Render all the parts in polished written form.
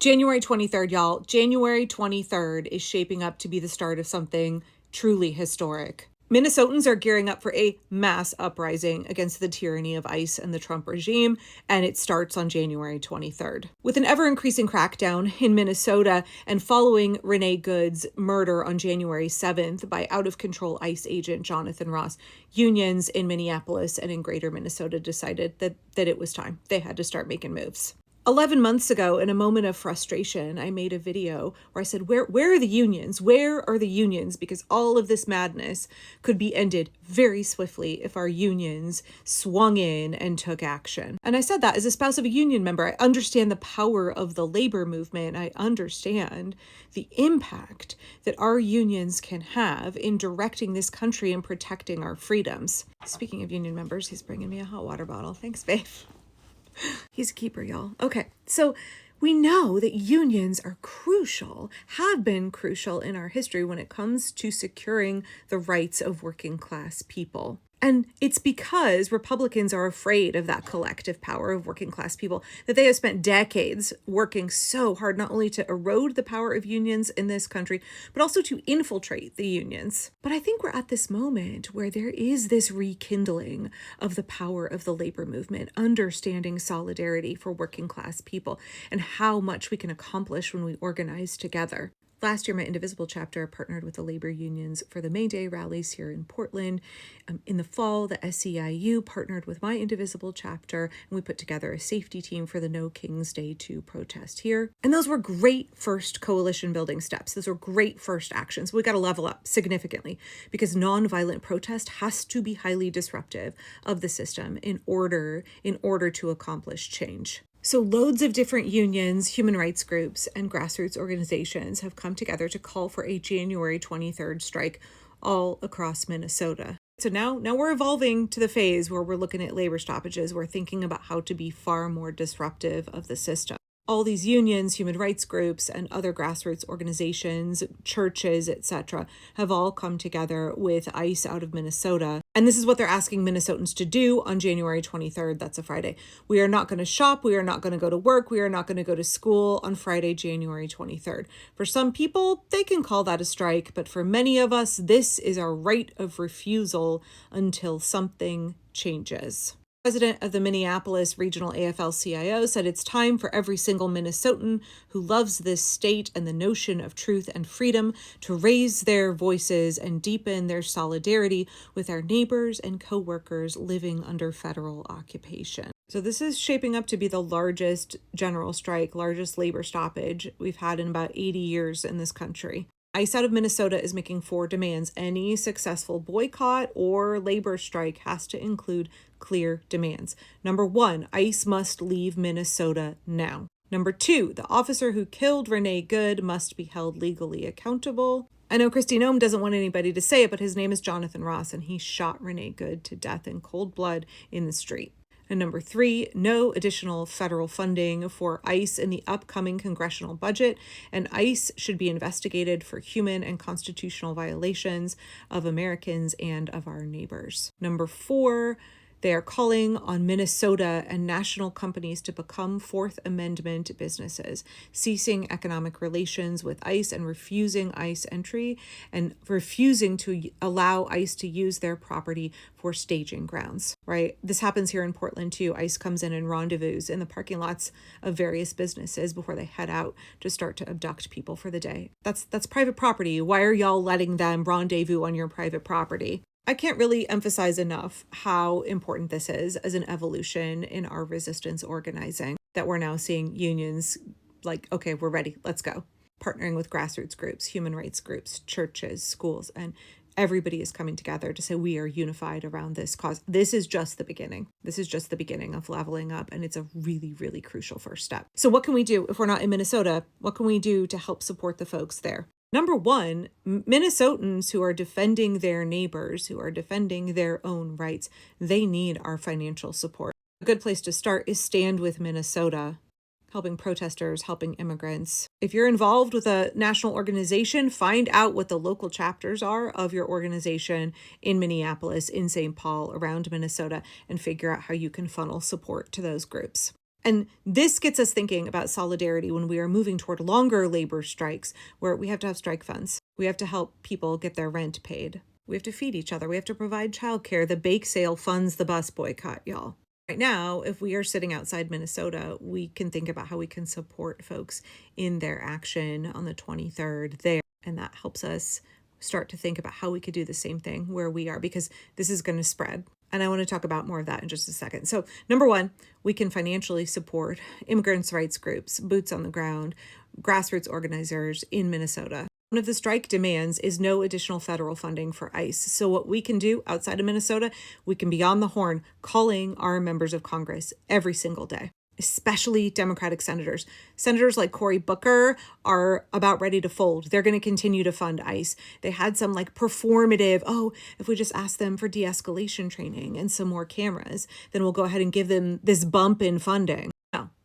January 23rd, y'all. January 23rd is shaping up to be the start of something truly historic. Minnesotans are gearing up for a mass uprising against the tyranny of ICE and the Trump regime, and it starts on January 23rd. With an ever-increasing crackdown in Minnesota and following Renee Good's murder on January 7th by out-of-control ICE agent Jonathan Ross, unions in Minneapolis and in greater Minnesota decided that it was time. They had to start making moves. 11 months ago, in a moment of frustration, I made a video where I said, where are the unions? Where are the unions? Because all of this madness could be ended very swiftly if our unions swung in and took action. And I said that as a spouse of a union member. I understand the power of the labor movement. I understand the impact that our unions can have in directing this country and protecting our freedoms. Speaking of union members, he's bringing me a hot water bottle. Thanks, babe. He's a keeper, y'all. Okay, so we know that unions are crucial, have been crucial in our history when it comes to securing the rights of working class people. And it's because Republicans are afraid of that collective power of working class people that they have spent decades working so hard not only to erode the power of unions in this country, but also to infiltrate the unions. But I think we're at this moment where there is this rekindling of the power of the labor movement, understanding solidarity for working class people and how much we can accomplish when we organize together. Last year, my Indivisible chapter partnered with the labor unions for the May Day rallies here in Portland. In the fall, the SEIU partnered with my Indivisible chapter, and we put together a safety team for the No Kings Day 2 protest here. And those were great first coalition building steps. Those were great first actions. We got to level up significantly because nonviolent protest has to be highly disruptive of the system in order to accomplish change. So loads of different unions, human rights groups, and grassroots organizations have come together to call for a January 23rd strike all across Minnesota. So now we're evolving to the phase where we're looking at labor stoppages. We're thinking about how to be far more disruptive of the system. All these unions, human rights groups, and other grassroots organizations, churches, etc., have all come together with ICE out of Minnesota. And this is what they're asking Minnesotans to do on January 23rd. That's a Friday. We are not going to shop. We are not going to go to work. We are not going to go to school on Friday, January 23rd. For some people, they can call that a strike. But for many of us, this is our right of refusal until something changes. President of the Minneapolis Regional AFL-CIO said it's time for every single Minnesotan who loves this state and the notion of truth and freedom to raise their voices and deepen their solidarity with our neighbors and co-workers living under federal occupation. So this is shaping up to be the largest general strike, largest labor stoppage we've had in about 80 years in this country. ICE out of Minnesota is making 4 demands. Any successful boycott or labor strike has to include clear demands. Number 1, ICE must leave Minnesota now. Number 2, the officer who killed Renee Good must be held legally accountable. I know Christine Ohm doesn't want anybody to say it, but his name is Jonathan Ross, and he shot Renee Good to death in cold blood in the street. And number 3, no additional federal funding for ICE in the upcoming congressional budget, and ICE should be investigated for human and constitutional violations of Americans and of our neighbors. Number 4, they are calling on Minnesota and national companies to become Fourth Amendment businesses, ceasing economic relations with ICE and refusing ICE entry and refusing to allow ICE to use their property for staging grounds, right? This happens here in Portland too. ICE comes in and rendezvous in the parking lots of various businesses before they head out to start to abduct people for the day. That's private property. Why are y'all letting them rendezvous on your private property? I can't really emphasize enough how important this is as an evolution in our resistance organizing, that we're now seeing unions like, okay, we're ready, let's go. Partnering with grassroots groups, human rights groups, churches, schools, and everybody is coming together to say we are unified around this cause. This is just the beginning. This is just the beginning of leveling up, and it's a really, really crucial first step. So what can we do if we're not in Minnesota? What can we do to help support the folks there? Number 1, Minnesotans who are defending their neighbors, who are defending their own rights, they need our financial support. A good place to start is Stand with Minnesota, helping protesters, helping immigrants. If you're involved with a national organization, find out what the local chapters are of your organization in Minneapolis, in St. Paul, around Minnesota, and figure out how you can funnel support to those groups. And this gets us thinking about solidarity when we are moving toward longer labor strikes, where we have to have strike funds. We have to help people get their rent paid. We have to feed each other. We have to provide childcare. The bake sale funds the bus boycott, y'all. Right now, if we are sitting outside Minnesota, we can think about how we can support folks in their action on the 23rd there. And that helps us start to think about how we could do the same thing where we are, because this is going to spread. And I want to talk about more of that in just a second. So number one, we can financially support immigrants' rights groups, boots on the ground, grassroots organizers in Minnesota. One of the strike demands is no additional federal funding for ICE. So what we can do outside of Minnesota, we can be on the horn calling our members of Congress every single day, especially Democratic senators. Senators like Cory Booker are about ready to fold. They're going to continue to fund ICE. They had some like performative, if we just ask them for de-escalation training and some more cameras, then we'll go ahead and give them this bump in funding.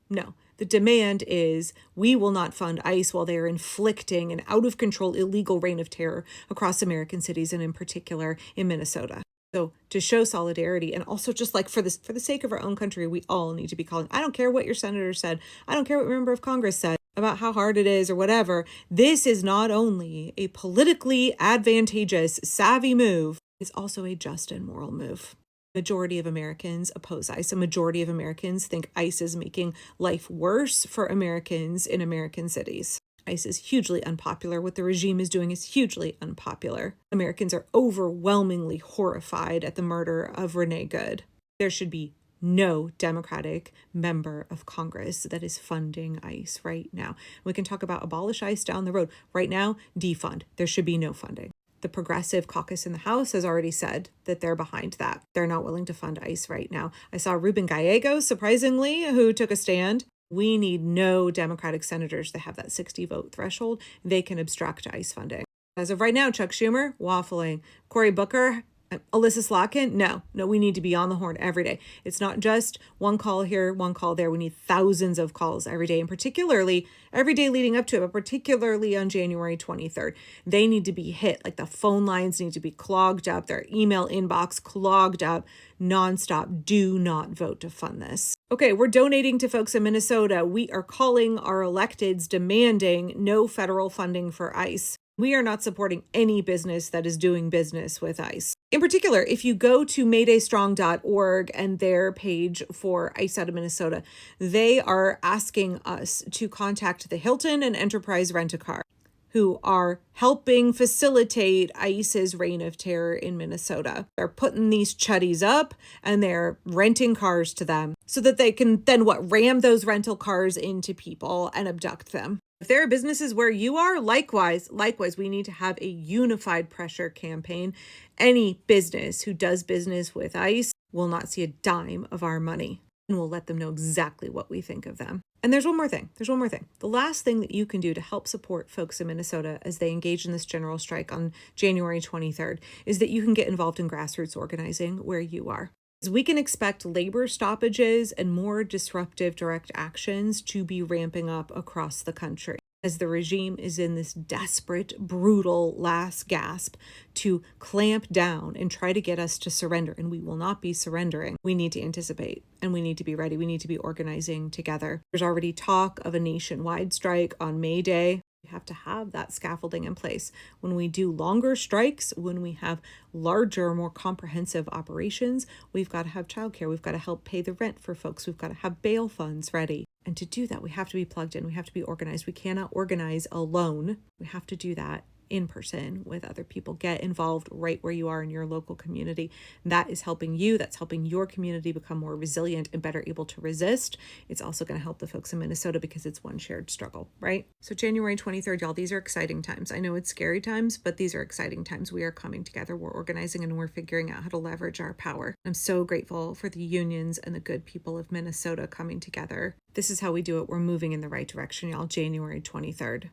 No. The demand is we will not fund ICE while they are inflicting an out-of-control illegal reign of terror across American cities, and in particular in Minnesota. So to show solidarity, and also just like for the sake of our own country, we all need to be calling. I don't care what your senator said. I don't care what your member of Congress said about how hard it is or whatever. This is not only a politically advantageous, savvy move, it's also a just and moral move. Majority of Americans oppose ICE. A majority of Americans think ICE is making life worse for Americans in American cities. ICE is hugely unpopular. What the regime is doing is hugely unpopular. Americans are overwhelmingly horrified at the murder of Renee Good. There should be no Democratic member of Congress that is funding ICE right now. We can talk about abolish ICE down the road. Right now, defund. There should be no funding. The Progressive Caucus in the House has already said that they're behind that. They're not willing to fund ICE right now. I saw Ruben Gallegos, surprisingly, who took a stand. We need no Democratic senators that have that 60 vote threshold. They can obstruct ICE funding. As of right now, Chuck Schumer, waffling. Cory Booker, Alyssa Slotkin, no, we need to be on the horn every day. It's not just one call here, one call there. We need thousands of calls every day, and particularly every day leading up to it, but particularly on January 23rd. They need to be hit. Like the phone lines need to be clogged up, their email inbox clogged up, nonstop. Do not vote to fund this. Okay, we're donating to folks in Minnesota. We are calling our electeds, demanding no federal funding for ICE. We are not supporting any business that is doing business with ICE. In particular, if you go to maydaystrong.org and their page for ICE out of Minnesota, they are asking us to contact the Hilton and Enterprise Rent-A-Car, who are helping facilitate ICE's reign of terror in Minnesota. They're putting these chuddies up and they're renting cars to them so that they can then ram those rental cars into people and abduct them. If there are businesses where you are, likewise, we need to have a unified pressure campaign. Any business who does business with ICE will not see a dime of our money, and we'll let them know exactly what we think of them. And there's one more thing. The last thing that you can do to help support folks in Minnesota as they engage in this general strike on January 23rd is that you can get involved in grassroots organizing where you are. We can expect labor stoppages and more disruptive direct actions to be ramping up across the country as the regime is in this desperate, brutal last gasp to clamp down and try to get us to surrender. And we will not be surrendering. We need to anticipate and we need to be ready. We need to be organizing together. There's already talk of a nationwide strike on May Day. We have to have that scaffolding in place. When we do longer strikes, when we have larger, more comprehensive operations, we've got to have childcare. We've got to help pay the rent for folks. We've got to have bail funds ready. And to do that, we have to be plugged in. We have to be organized. We cannot organize alone. We have to do that in person with other people. Get involved right where you are in your local community. That is helping you. That's helping your community become more resilient and better able to resist. It's also going to help the folks in Minnesota because it's one shared struggle, right? So January 23rd, y'all, these are exciting times. I know it's scary times, but these are exciting times. We are coming together. We're organizing and we're figuring out how to leverage our power. I'm so grateful for the unions and the good people of Minnesota coming together. This is how we do it. We're moving in the right direction, y'all. January 23rd.